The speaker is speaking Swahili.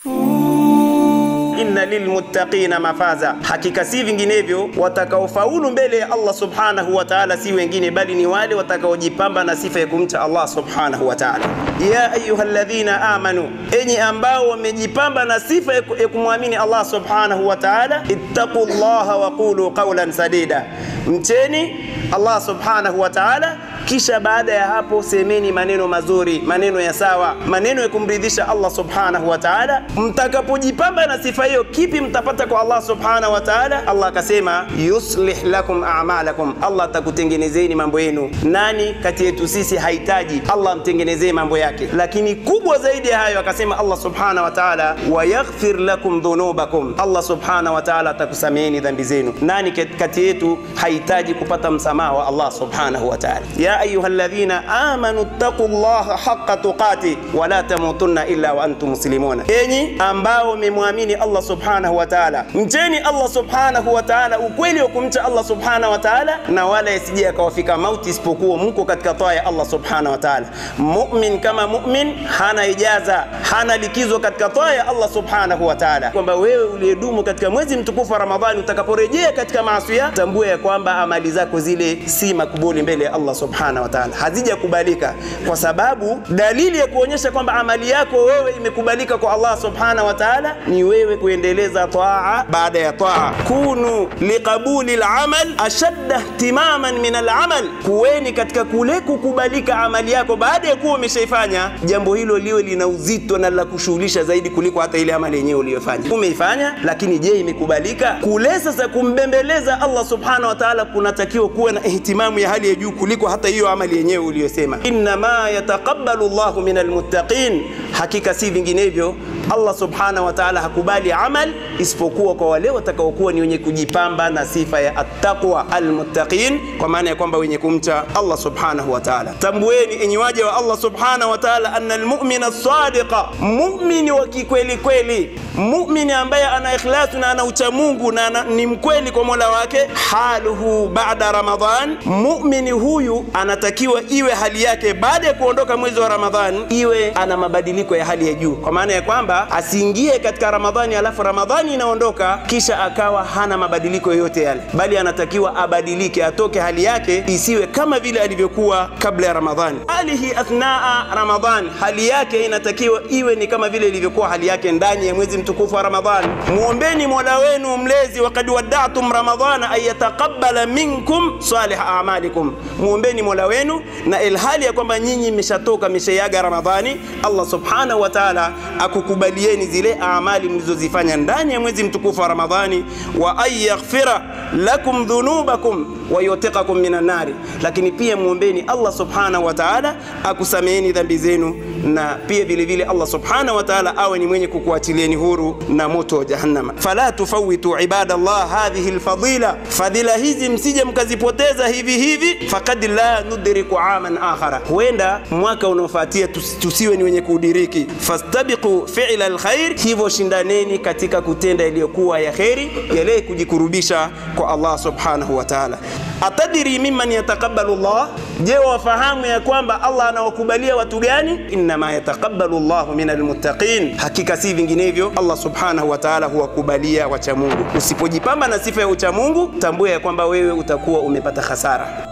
Inna lilmuttaqina mafaza, hakika si vinginevyo watakaofaulu mbele ya Allah subhanahu wa ta'ala si wengine bali ni wale watakaojipamba na sifa ya kumcha Allah subhanahu wa ta'ala. Ya ayyuhalladhina amanu, enyi ambao wamejipamba na sifa ya kumwamini Allah subhanahu wa ta'ala, ittaqullaha wa qulu qawlan sadida, mcheni Allah subhanahu wa ta'ala, kisha baada ya hapo semeni maneno mazuri, maneno ya sawa, maneno ya kumridhisha Allah subhanahu wa ta'ala. Mtakapojipamba na sifa hiyo, kipi mtapata kwa Allah subhanahu wa ta'ala? Allah akasema yuslih lakum a'malakum, Allah atakutengenezeni mambo yenu. Nani kati yetu sisi hahitaji Allah mtengenezee mambo yake? Lakini kubwa zaidi ya hayo akasema Allah subhanahu wa ta'ala wa yaghfir lakum dhunubakum, Allah subhanahu wa ta'ala atakusameheni dhambi zenu. Nani kati yetu hahitaji kupata msamaha wa Allah subhanahu wa ta'ala? Ya ayyuhalladhina amanu taqullaha haqqa tuqati wa la tamutunna illa wa antum muslimun, enyi ambao mmemwamini Allah subhanahu wa ta'ala, mcheni Allah subhanahu wa ta'ala ukweli wa kumcha Allah subhanahu wa ta'ala, na wala isije akawafika mauti isipokuwa mko katika taa ya Allah subhanahu wa ta'ala. Mu'min kama mu'min hana ijaza, hana likizo katika taa ya Allah subhanahu wa ta'ala. Kwamba wewe uliyedumu katika mwezi mtukufu wa Ramadhani, utakaporejea katika maasi, tambua ya kwamba amali zako zile si makubuli mbele ya Allah subhanahu wa ta'ala, hazijakubalika, kwa sababu dalili ya kuonyesha kwamba amali yako wewe imekubalika kwa Allah subhanahu wa ta'ala ni wewe kuendeleza taa baada ya taa. Kunu liqabuli al-amal ashadda ihtimaman min al-amal, kuweni katika kule kukubalika amali yako baada ya kuwa umeshaifanya, jambo hilo liwe lina uzito na la kushughulisha zaidi kuliko hata ile amali yenyewe uliyofanya. Umeifanya, lakini je, imekubalika? Kule sasa kumbembeleza Allah subhanahu wa ta'ala kunatakiwa kuwa na ihtimamu ya hali ya juu kuliko hata hiyo amali yenyewe uliyosema. Inna ma yataqabbalu Allahu minal muttaqin, hakika si vinginevyo Allah subhanahu wa ta'ala hakubali amal isipokuwa kwa wale watakaokuwa ni wenye kujipamba na sifa ya attaqwa almuttaqin, kwa maana ya kwamba wenye kumcha Allah subhanahu wa ta'ala. Tambueni enyi waja wa Allah subhanahu wa ta'ala anna almu'mina as-sadiqa, mu'mini wa kikweli kweli, mu'mini ambaye ana ikhlas na ana ucha Mungu na ni mkweli kwa Mola wake, haluhu ba'da Ramadhan, mu'mini huyu anatakiwa iwe hali yake baada ya kuondoka mwezi wa Ramadhan iwe ana mabadiliko ya hali ya juu, kwa maana ya kwamba asiingie katika Ramadhani alafu Ramadhani inaondoka kisha akawa hana mabadiliko yoyote yale, bali anatakiwa abadilike, atoke hali yake isiwe kama vile alivyokuwa kabla ya Ramadhani. Alihi athnaa Ramadhan, hali yake inatakiwa iwe ni kama vile ilivyokuwa hali yake ndani ya mwezi mtukufu wa Ramadhani. Muombeni Mola wenu mlezi, waqad wada'tum Ramadhana ay yataqabbala minkum salih a'malikum, muombeni Mola wenu na ilhali ya kwamba nyinyi mmeshatoka mmeshayaga Ramadhani, Allah subhanahu wa ta'ala akukubalieni zile amali mlizozifanya ndani ya mwezi mtukufu wa Ramadhani, wa ayaghfira lakum dhunubakum wa yutiqakum minan nari, lakini pia muombeni Allah subhanahu wa ta'ala akusameheni dhambi zenu, na pia vile vile Allah subhanahu wa ta'ala awe ni mwenye kukuachilieni huru na moto wa jahannama. Fala tufawitu ibadallah hadhihi alfadila, fadila hizi msije mkazipoteza hivi hivi, faqad la nudriku aman akhara, huenda mwaka unaofuatia tusiwe ni wenye kudiriki. Fastabiqu fi'la alkhair, hivyo shindaneni katika kutenda iliyokuwa ya khairi, yale kujikurubisha kwa Allah subhanahu wa ta'ala. Atadiri mimman yataqabbalu Allah, je wafahamu ya kwamba Allah anawakubalia watu gani? Inma yataqabbalu Allahu minal muttaqin, hakika si vinginevyo Allah subhanahu wa ta'ala huwakubalia wacha Mungu. Usipojipamba na sifa ya ucha Mungu, tambua ya kwamba wewe utakuwa umepata hasara.